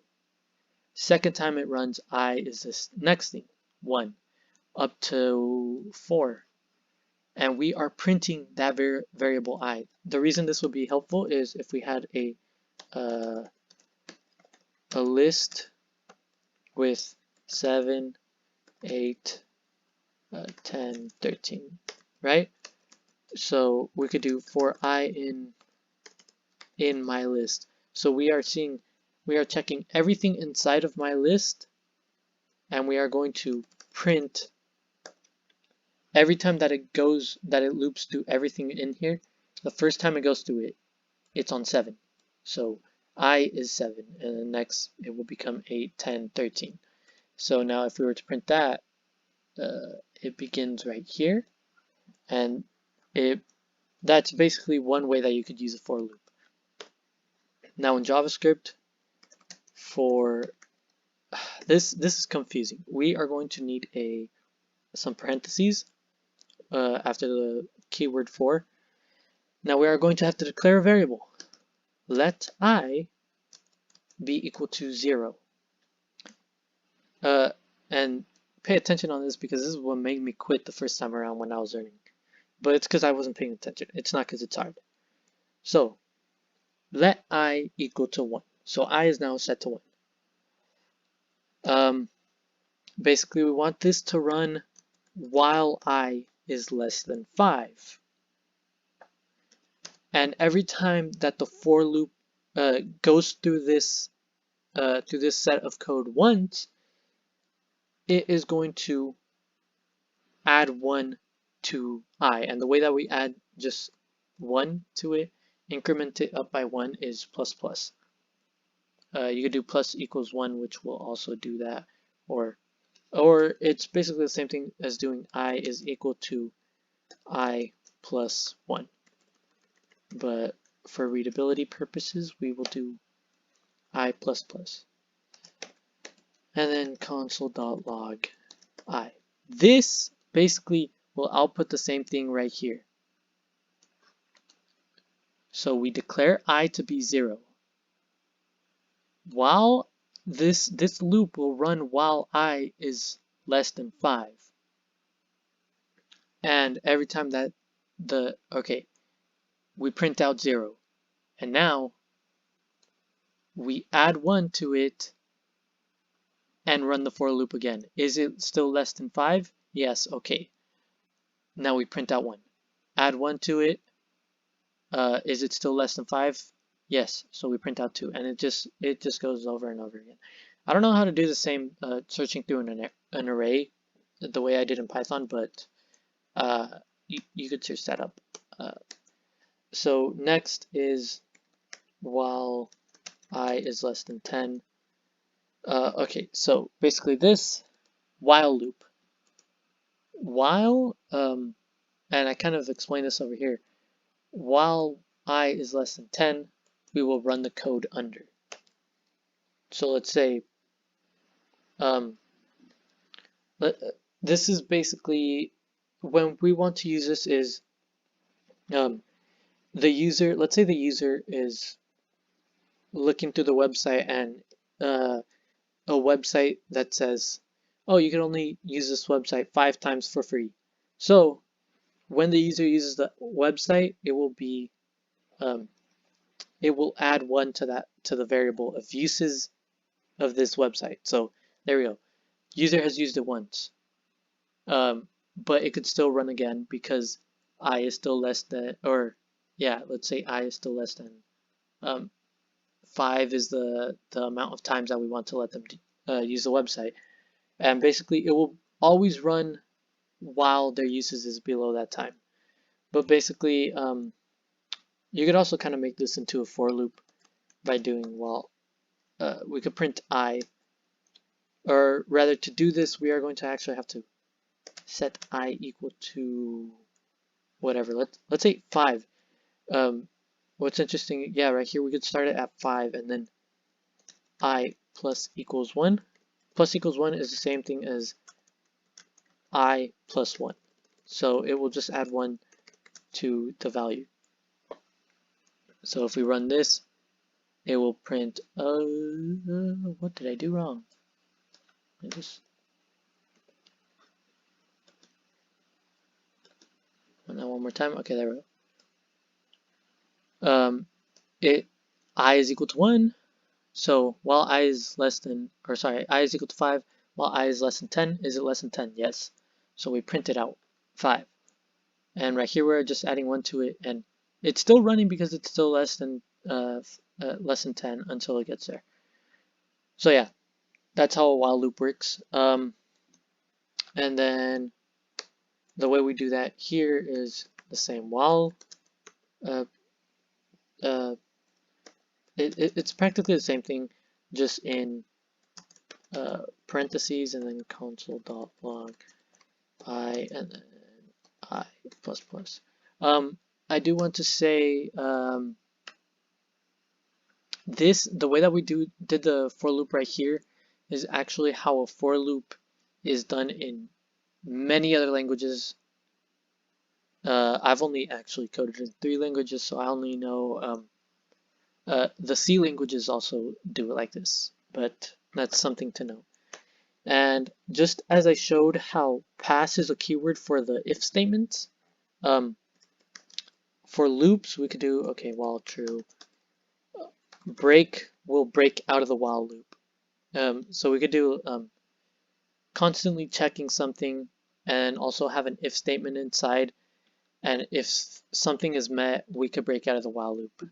Second time it runs, I is this next thing, 1, up to 4. And we are printing that variable I. The reason this would be helpful is if we had a list with 7, 8, 10, 13, right? So we could do for I in my list. So we are checking everything inside of my list, and we are going to print every time that it loops through everything in here. The first time it goes through it, it's on 7. So I is 7, and then next it will become 8, 10, 13. So now if we were to print that, it begins right here, and that's basically one way that you could use a for loop. Now in JavaScript, for this is confusing. We are going to need some parentheses after the keyword for. Now we are going to have to declare a variable. Let I be equal to 0. And pay attention on this, because this is what made me quit the first time around when I was learning. But it's because I wasn't paying attention. It's not because it's hard. So let I equal to 1. So I is now set to 1. Basically, we want this to run while I is less than 5. And every time that the for loop goes through this set of code once, it is going to add 1 to I. And the way that we add just 1 to it, increment it up by 1, is plus plus. You could do plus equals 1, which will also do that. Or it's basically the same thing as doing I is equal to I plus 1. But for readability purposes, we will do I plus plus. And then console.log I. This basically will output the same thing right here. So we declare I to be 0. While this loop will run while I is less than 5. And every time that we print out 0. And now we add 1 to it and run the for loop again. Is it still less than 5? Yes, okay. Now we print out 1. Add 1 to it. Is it still less than 5? Yes, so we print out 2. And it just goes over and over again. I don't know how to do the same searching through an array the way I did in Python, but you could search that up. So next is while I is less than 10. Okay, so basically this while loop. While, and I kind of explain this over here, while I is less than 10, we will run the code under. So let's say, this is basically, when we want to use this is, the user, let's say the user is looking through the website and a website that says, oh, you can only use this website 5 times for free. So when the user uses the website, it will be it will add 1 to the variable of uses of this website. So there we go. User has used it once, but it could still run again because I is still less than, or yeah, let's say I is still less than 5 is the amount of times that we want to let them use the website. And basically it will always run while their usage is below that time. But basically, you could also kind of make this into a for loop by doing, well, we could print I, or rather to do this, we are going to actually have to set I equal to whatever. Let's say 5. What's interesting, yeah, right here we could start it at 5 and then I plus equals 1. Plus equals 1 is the same thing as I plus 1. So it will just add 1 to the value. So if we run this, it will print, what did I do wrong? I just run that one more time. Okay, there we go. I is equal to 1. So while I is less than, or sorry, I is equal to 5, while I is less than 10, is it less than 10? Yes. So we print it out, 5. And right here we're just adding 1 to it, and it's still running because it's still less than 10 until it gets there. So yeah, that's how a while loop works. And then the way we do that here is the same. While it's practically the same thing, just in parentheses and then console.log I and then I plus plus. I do want to say the way that we did the for loop right here is actually how a for loop is done in many other languages. I've only actually coded in 3 languages, so I only know the C languages also do it like this, but that's something to know. And just as I showed how pass is a keyword for the if statements, for loops we could do, okay, while true, break will break out of the while loop. So we could do constantly checking something and also have an if statement inside, and if something is met, we could break out of the while loop.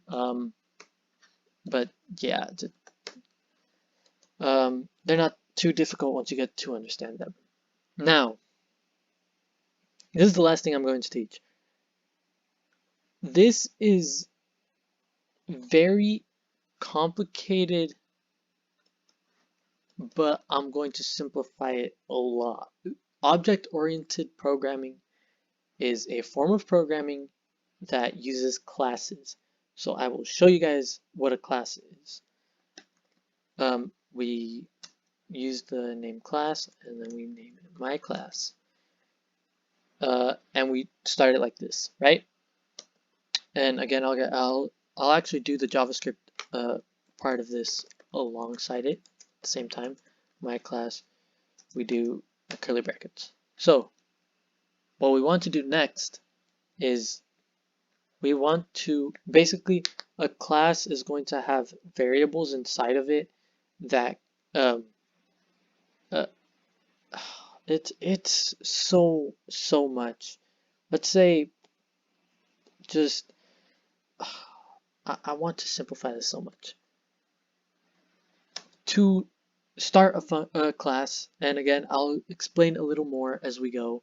But yeah, they're not too difficult once you get to understand them. Now, This is the last thing I'm going to teach. This is very complicated, but I'm going to simplify it a lot. Object-oriented programming is a form of programming that uses classes. So I will show you guys what a class is. We use the name class and then we name it my class. And we start it like this, right? And again, I'll actually do the JavaScript part of this alongside it at the same time. My class, we do curly brackets. So what we want to do next is we want to basically a class is going to have variables inside of it that um, uh, it's so much. Let's say just I want to simplify this so much. To start a class, and again I'll explain a little more as we go.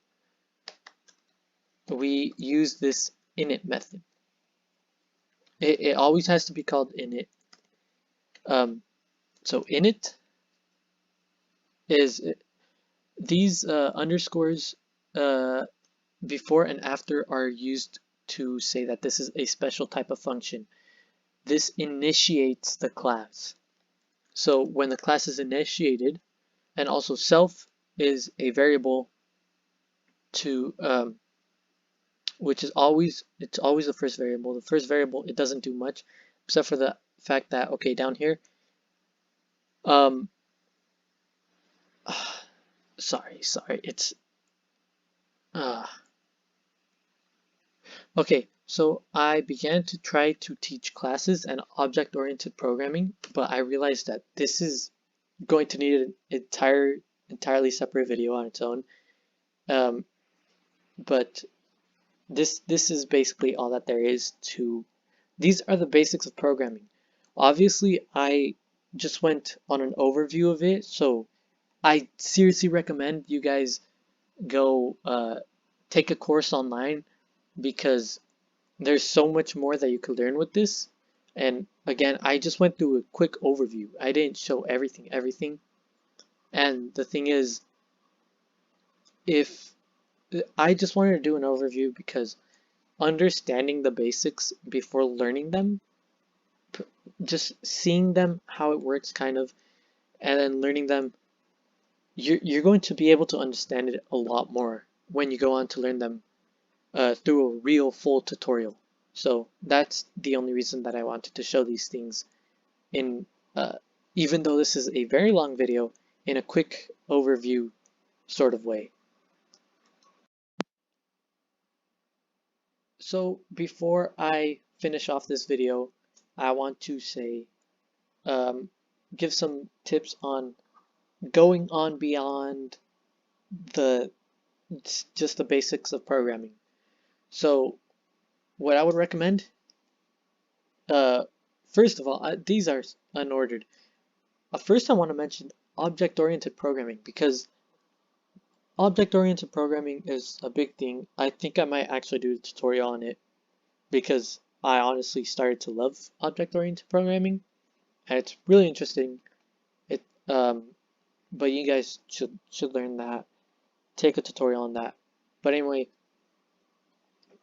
We use this init method. It always has to be called init. So init is these underscores before and after are used to say that this is a special type of function. This initiates the class. So when the class is initiated, and also self is a variable to which is always the first variable. The first variable, it doesn't do much except for the fact that, okay, down here, um sorry, it's uh okay, so I began to try to teach classes and object-oriented programming, but I realized that this is going to need an entirely separate video on its own. But this is basically all that there is to. These are the basics of programming. Obviously, I just went on an overview of it, so I seriously recommend you guys go take a course online because there's so much more that you could learn with this. And again, I just went through a quick overview. I didn't show everything. And the thing is, if I just wanted to do an overview because understanding the basics before learning them, just seeing them, how it works kind of, and then learning them, you're going to be able to understand it a lot more when you go on to learn them through a real full tutorial. So that's the only reason that I wanted to show these things in, even though this is a very long video, in a quick overview sort of way. So before I finish off this video, I want to say, give some tips on going on beyond the just the basics of programming. So what I would recommend, uh, first of all, these are unordered. First, I want to mention object-oriented programming because object-oriented programming is a big thing. I think I might actually do a tutorial on it because I honestly started to love object-oriented programming and it's really interesting. It but you guys should learn that. Take a tutorial on that. But anyway,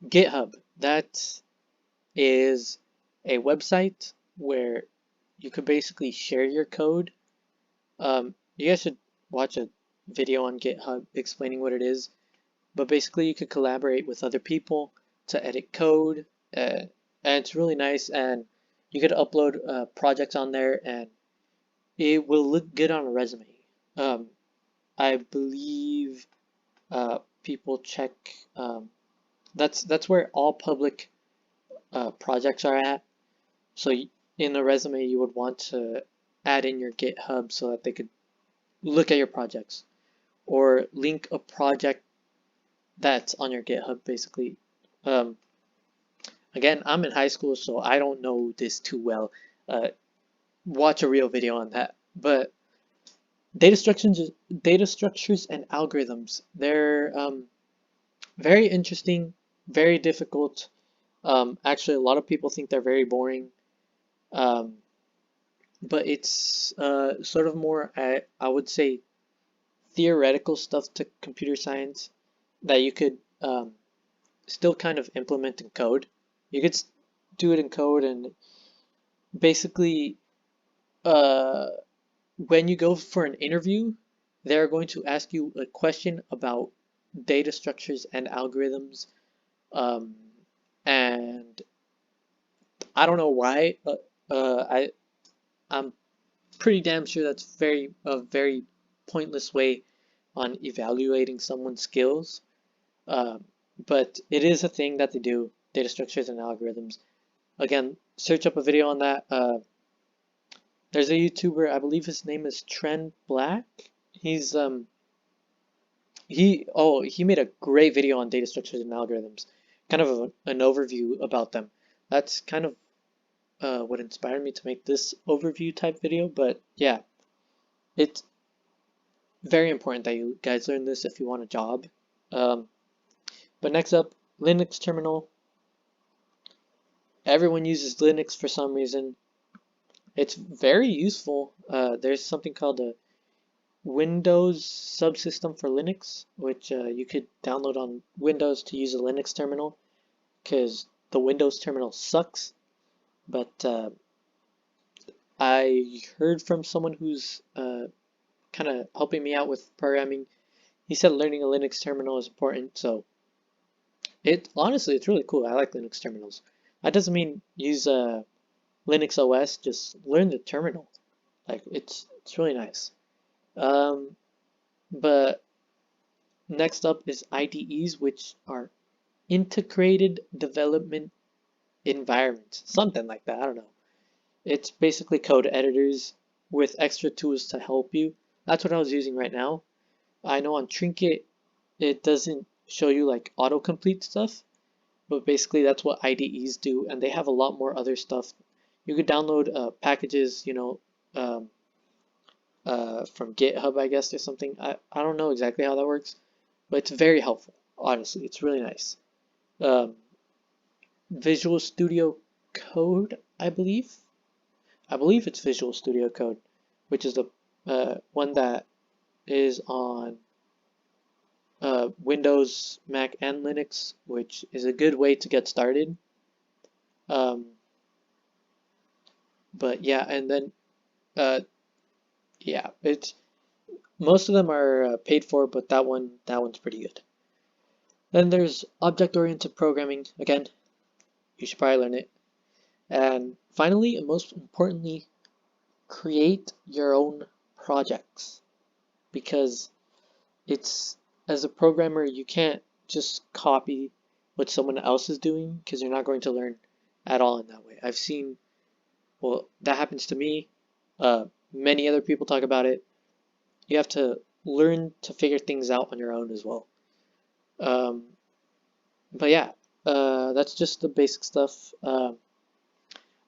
GitHub. That is a website where you could basically share your code. You guys should watch a video on GitHub explaining what it is. But basically, you could collaborate with other people to edit code, and it's really nice. And you could upload projects on there, and it will look good on a resume. I believe people check. That's where all public projects are at. So in a resume, you would want to add in your GitHub so that they could look at your projects or link a project that's on your GitHub, basically. Um, Again, I'm in high school, so I don't know this too well. Watch a real video on that. But data structures and algorithms, Very interesting, very difficult. Actually, a lot of people think they're very boring. Um, but it's sort of more, I would say, theoretical stuff to computer science that you could still kind of implement in code. You could do it in code, and basically, uh, when you go for an interview, they're going to ask you a question about data structures and algorithms. Um, and I don't know why. I'm pretty damn sure that's a very pointless way on evaluating someone's skills. Um, but it is a thing that they do, data structures and algorithms. Again, search up a video on that. There's a YouTuber, I believe his name is Trend Black. He's he made a great video on data structures and algorithms, kind of an overview about them. That's kind of what inspired me to make this overview type video. But yeah, it's very important that you guys learn this if you want a job. Um, but next up, Linux terminal. Everyone uses Linux for some reason. It's very useful. There's something called a Windows subsystem for Linux, which you could download on Windows to use a Linux terminal, because the Windows terminal sucks. But I heard from someone who's kind of helping me out with programming. He said learning a Linux terminal is important, so it honestly it's really cool. I like Linux terminals. That doesn't mean use Linux OS, just learn the terminal. Like it's really nice. Um, but next up is IDEs, which are integrated development environments, something like that. I don't know. It's basically code editors with extra tools to help you. That's what I was using right now. I know on Trinket it doesn't show you like autocomplete stuff, but basically that's what IDEs do, and they have a lot more other stuff. You could download packages, um, from GitHub, I guess, or something. I don't know exactly how that works, but it's very helpful. Honestly, it's really nice. Um, Visual Studio Code, I believe. I believe it's Visual Studio Code, which is the one that is on Windows, Mac, and Linux, which is a good way to get started. Um, but yeah, and then uh, yeah, it's most of them are paid for, but that one's pretty good. Then there's object-oriented programming. Again, you should probably learn it. And finally, and most importantly, create your own projects, because it's as a programmer you can't just copy what someone else is doing, because you're not going to learn at all in that way. I've seen, well, that happens to me. Many other people talk about it. You have to learn to figure things out on your own as well. Um, but yeah, that's just the basic stuff.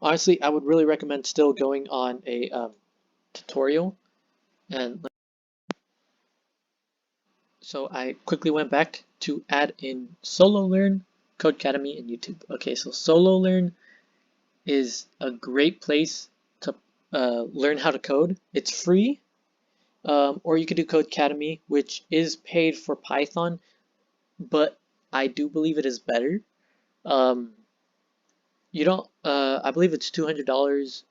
Honestly, I would really recommend still going on a tutorial. And so I quickly went back to add in Solo Learn, Codecademy, and YouTube. Okay, so Solo Learn is a great place to learn how to code. It's free, or you could do Codecademy, which is paid for Python, but I do believe it is better. Um, you don't, I believe it's $200,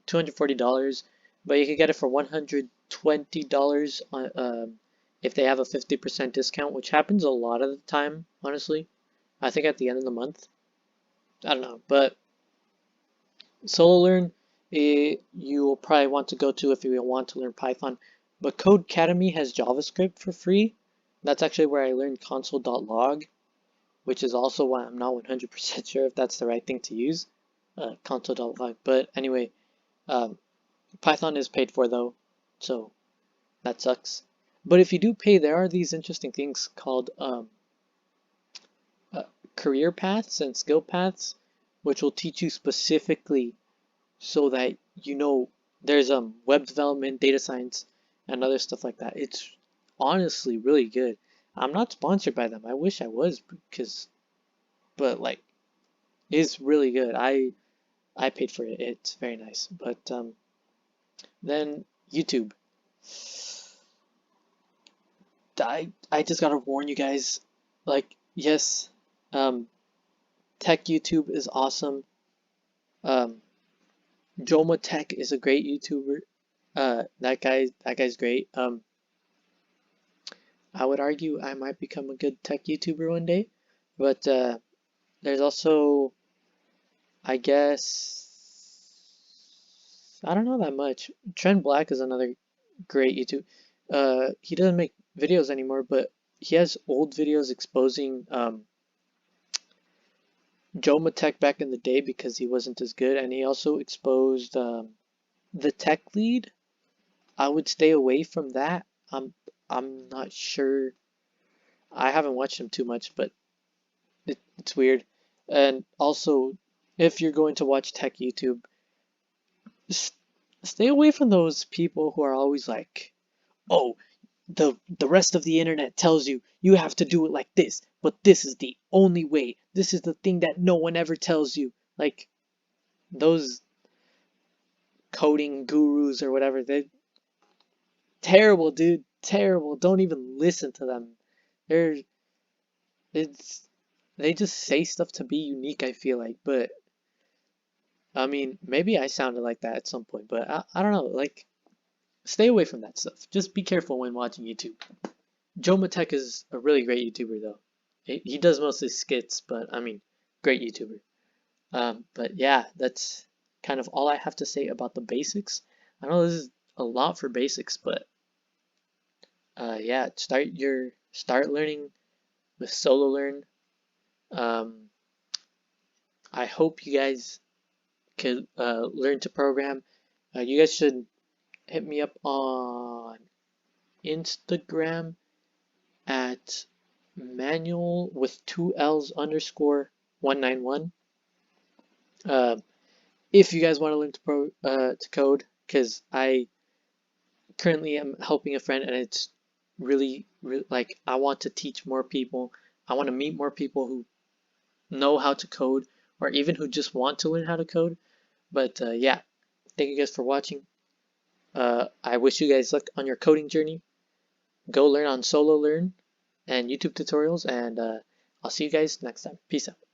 $240, but you can get it for $120 on, if they have a 50% discount, which happens a lot of the time, honestly. I think at the end of the month. I don't know, but Solo Learn, you will probably want to go to if you want to learn Python. But Codecademy has JavaScript for free. That's actually where I learned console.log, which is also why I'm not 100% sure if that's the right thing to use, console.log. But anyway, um, Python is paid for though, so that sucks. But if you do pay, there are these interesting things called uh, career paths and skill paths, which will teach you specifically so that you know there's web development, data science, and other stuff like that. It's honestly really good. I'm not sponsored by them. I wish I was because, but like, it's really good. I paid for it. It's very nice. But then YouTube. I just gotta warn you guys. Like, yes, um, Tech YouTube is awesome. Um, Joma Tech is a great YouTuber. That guy's great. I would argue I might become a good tech YouTuber one day, but there's also, I guess, I don't know that much. Trent Black is another great YouTube. He doesn't make videos anymore, but he has old videos exposing Joe Tech back in the day because he wasn't as good, and he also exposed the tech lead. I would stay away from that. I'm not sure. I haven't watched him too much, but it's weird. And also, if you're going to watch tech YouTube, stay away from those people who are always like, "Oh, the rest of the internet tells you you have to do it like this, but this is the only way. This is the thing that no one ever tells you." Like those coding gurus or whatever, they're terrible, dude. Terrible. Don't even listen to them. They're it's they just say stuff to be unique, I feel like, but I mean, maybe I sounded like that at some point, but I don't know, like stay away from that stuff. Just be careful when watching YouTube. Joe Matek is a really great YouTuber though. He does mostly skits, but I mean, great YouTuber. But yeah, that's kind of all I have to say about the basics. I know this is a lot for basics, but yeah, start learning with solo learn. Um, I hope you guys could learn to program. You guys should hit me up on Instagram at manual with two L's underscore 191. Uh, if you guys want to learn to code, because I currently am helping a friend and it's really like I want to teach more people. I want to meet more people who know how to code or even who just want to learn how to code. But yeah, thank you guys for watching. I wish you guys luck on your coding journey. Go learn on Solo Learn and YouTube tutorials, and I'll see you guys next time. Peace out.